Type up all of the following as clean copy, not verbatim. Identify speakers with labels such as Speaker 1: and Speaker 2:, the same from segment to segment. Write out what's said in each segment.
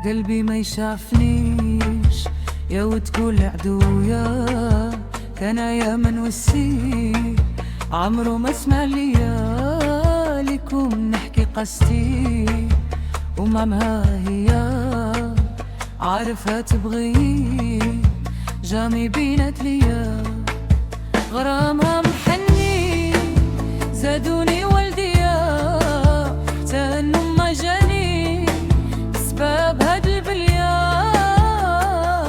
Speaker 1: قلبي ما يشافنيش يا وتقول عدويا، كان يا من وسي عمرو ما سمع ليا لكم نحكي قصتي ومامها هي عارفة تبغي جامي بينات ليا غرامها محني زادوني والديا تانو ما جاني بسبب هاد البليا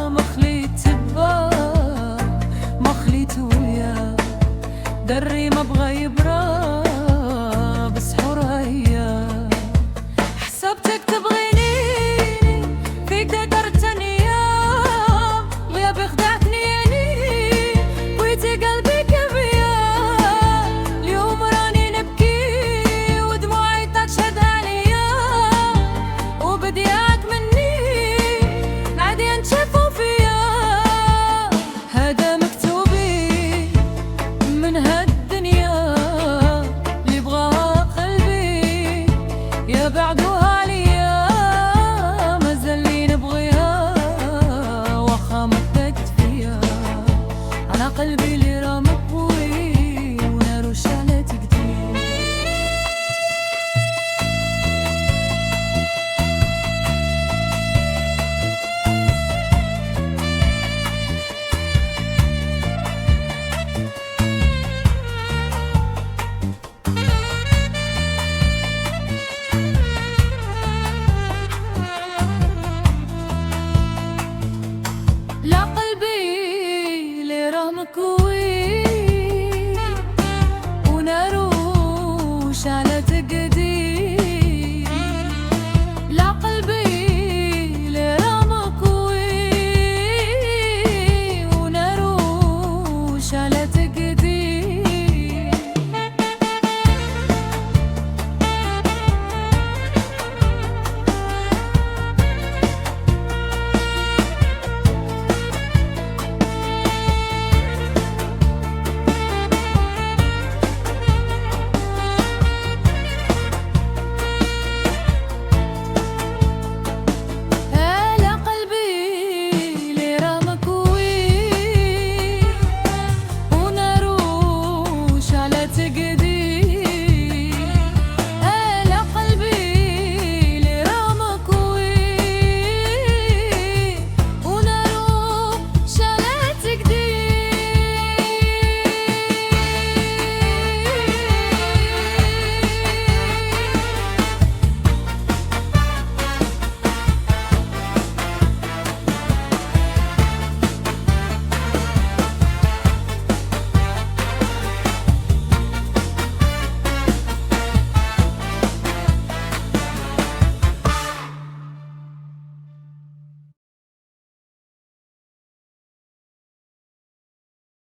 Speaker 1: ما خليت تبا ما خليت ويا دري ما بغى يبرا بسحورها هي حسبتك تبغيني فيك ذكرت ايام غيابي خدعتني يعني بغيتي قلبي كبيا اليوم راني نبكي ودموعي تشهد عليا وبدياك مني نعدي نشوفو فيا هذا مكتوبي من هالدنيا اللي بغاها قلبي يا بعدوها عليا مازال لي نبغيها واخا مدت فيا على قلبي اللي راه مكوي ونارو شعلت جديد. لا قلبي اللي راه مكوي